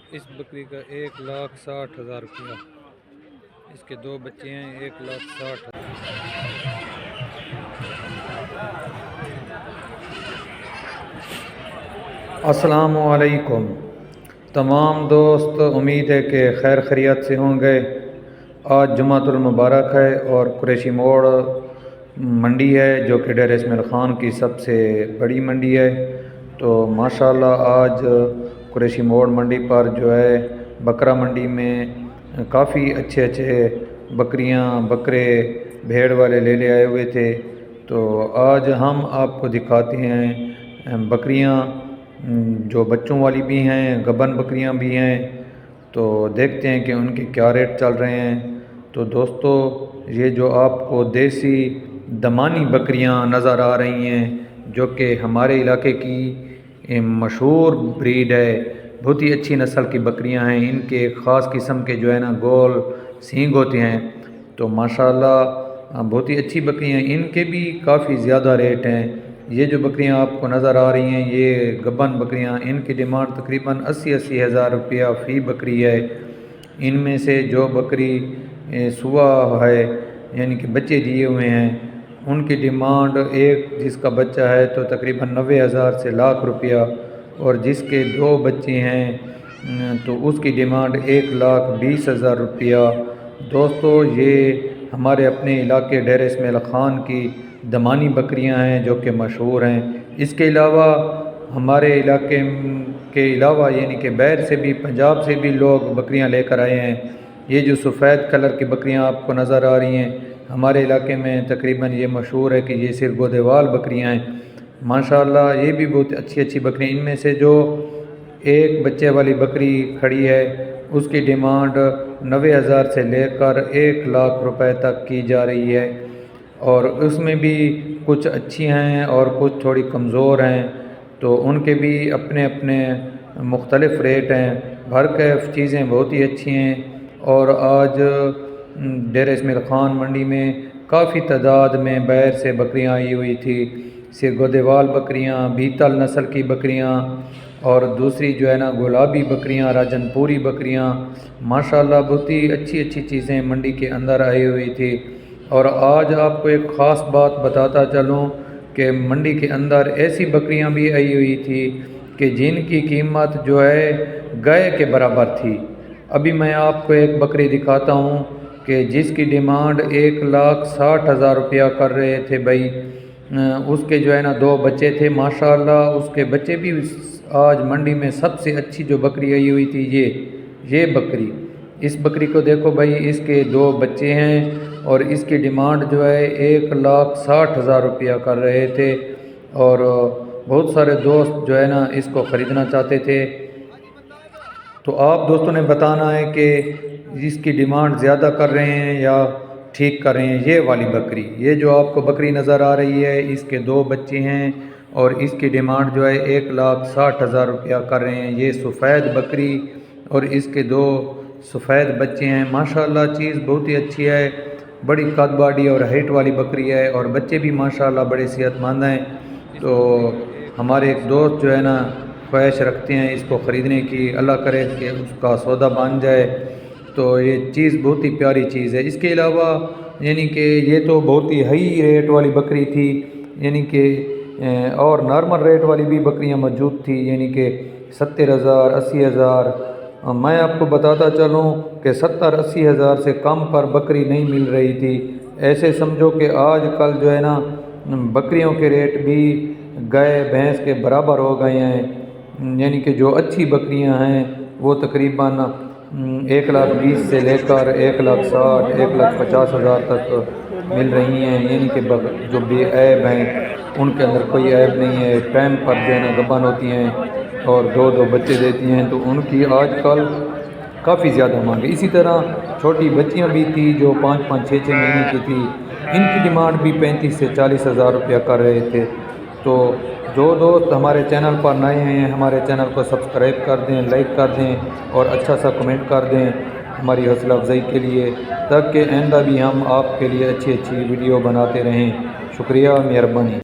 اس بکری کا 1,60,000 روپیہ، اس کے 2 بچے ہیں 1,60,000۔ السلام علیکم تمام دوست، امید ہے کہ خیر خیریت سے ہوں گے۔ آج جمعۃ المبارک ہے اور قریشی موڑ منڈی ہے جو کہ ڈیرہ اسماعیل خان کی سب سے بڑی منڈی ہے۔ تو ماشاءاللہ آج قریشی موڑ منڈی پر جو ہے بکرا منڈی میں کافی اچھے بکریاں بکرے بھیڑ والے لے آئے ہوئے تھے۔ تو آج ہم آپ کو دکھاتے ہیں بکریاں جو بچوں والی بھی ہیں، گبن بکریاں بھی ہیں، تو دیکھتے ہیں کہ ان کے کیا ریٹ چل رہے ہیں۔ تو دوستو، یہ جو آپ کو دیسی دمانی بکریاں نظر آ رہی ہیں جو کہ ہمارے علاقے کی مشہور بریڈ ہے، بہت ہی اچھی نسل کی بکریاں ہیں۔ ان کے خاص قسم کے جو ہے نا گول سینگ ہوتے ہیں، تو ماشاءاللہ بہت ہی اچھی بکریاں ہیں۔ ان کے بھی کافی زیادہ ریٹ ہیں۔ یہ جو بکریاں آپ کو نظر آ رہی ہیں یہ گبن بکریاں، ان کی ڈیمانڈ تقریباً 80 ہزار روپیہ فی بکری ہے۔ ان میں سے جو بکری سوا ہے یعنی کہ بچے دیے ہوئے ہیں، ان کی ڈیمانڈ ایک جس کا بچہ ہے تو تقریباً 90,000 سے لاکھ روپیہ، اور جس کے 2 بچے ہیں تو اس کی ڈیمانڈ 1,20,000 روپیہ۔ دوستو، یہ ہمارے اپنے علاقے ڈیرہ اسماعیل خان کی دمانی بکریاں ہیں جو کہ مشہور ہیں۔ اس کے علاوہ ہمارے علاقے کے علاوہ یعنی کہ باہر سے بھی، پنجاب سے بھی لوگ بکریاں لے کر آئے ہیں۔ یہ جو سفید کلر کی بکریاں آپ کو نظر آ رہی ہیں، ہمارے علاقے میں تقریباً یہ مشہور ہے کہ یہ صرف گودیوال بکریاں ہیں۔ ماشاءاللہ یہ بھی بہت اچھی بکریاں۔ ان میں سے جو ایک بچے والی بکری کھڑی ہے اس کی ڈیمانڈ 90,000 سے لے کر 1,00,000 روپے تک کی جا رہی ہے، اور اس میں بھی کچھ اچھی ہیں اور کچھ تھوڑی کمزور ہیں، تو ان کے بھی اپنے مختلف ریٹ ہیں۔ ہر کیف چیزیں بہت ہی اچھی ہیں، اور آج ڈیرہ اسماعیل خان منڈی میں کافی تعداد میں باہر سے بکریاں آئی ہوئی تھی، صرف گودیوال بکریاں، بیتل نسل کی بکریاں، اور دوسری جو ہے نا گلابی بکریاں، راجن پوری بکریاں۔ ماشاءاللہ بہت ہی اچھی چیزیں منڈی کے اندر آئی ہوئی تھی۔ اور آج آپ کو ایک خاص بات بتاتا چلوں کہ منڈی کے اندر ایسی بکریاں بھی آئی ہوئی تھی کہ جن کی قیمت جو ہے گائے کے برابر تھی۔ ابھی میں آپ کو ایک بکری دکھاتا ہوں کہ جس کی ڈیمانڈ 1,60,000 روپیہ کر رہے تھے بھائی۔ اس کے جو ہے نا 2 بچے تھے، ماشاءاللہ اس کے بچے بھی آج منڈی میں سب سے اچھی جو بکری آئی ہوئی تھی یہ بکری۔ اس بکری کو دیکھو بھائی، اس کے 2 بچے ہیں اور اس کی ڈیمانڈ جو ہے 1,60,000 روپیہ کر رہے تھے، اور بہت سارے دوست جو ہے نا اس کو خریدنا چاہتے تھے۔ تو آپ دوستوں نے بتانا ہے کہ اس کی ڈیمانڈ زیادہ کر رہے ہیں یا ٹھیک کر رہے ہیں۔ یہ والی بکری، یہ جو آپ کو بکری نظر آ رہی ہے، اس کے 2 بچے ہیں اور اس کی ڈیمانڈ جو ہے 1,60,000 روپیہ کر رہے ہیں۔ یہ سفید بکری اور اس کے 2 سفید بچے ہیں۔ ماشاءاللہ چیز بہت ہی اچھی ہے، بڑی قد باڈی اور ہائٹ والی بکری ہے، اور بچے بھی ماشاءاللہ بڑے صحت مند ہیں۔ تو ہمارے ایک دوست جو ہے نا خواہش رکھتے ہیں اس کو خریدنے کی، اللہ کرے کہ اس کا سودا بن جائے۔ تو یہ چیز بہت ہی پیاری چیز ہے۔ اس کے علاوہ یعنی کہ یہ تو بہت ہی ہائی ریٹ والی بکری تھی، یعنی کہ اور نارمل ریٹ والی بھی بکریاں موجود تھی، یعنی کہ 70,000 80,000۔ میں آپ کو بتاتا چلوں کہ 70-80 ہزار سے کم پر بکری نہیں مل رہی تھی۔ ایسے سمجھو کہ آج کل جو ہے نا بکریوں کے ریٹ بھی گائے بھینس کے برابر ہو گئے ہیں، یعنی کہ جو اچھی بکریاں ہیں وہ تقریباً 1,20,000 سے لے کر 1,60,000 1,50,000 تک مل رہی ہیں، یعنی کہ جو بے عیب ہیں ان کے اندر کوئی عیب نہیں ہے، ٹائم پر جو ہے نا گبن ہوتی ہیں اور 2 بچے دیتی ہیں، تو ان کی آج کل کافی زیادہ مانگ ہے۔ اسی طرح چھوٹی بچیاں بھی تھی جو 5-5 6-6 مہینے کی تھی، ان کی ڈیمانڈ بھی 35 سے 40 ہزار روپیہ کر رہے تھے۔ تو جو دوست ہمارے چینل پر نئے ہیں ہمارے چینل کو سبسکرائب کر دیں، لائک کر دیں اور اچھا سا کمنٹ کر دیں ہماری حوصلہ افزائی کے لیے، تاکہ آئندہ بھی ہم آپ کے لیے اچھی ویڈیو بناتے رہیں۔ شکریہ، مہربانی۔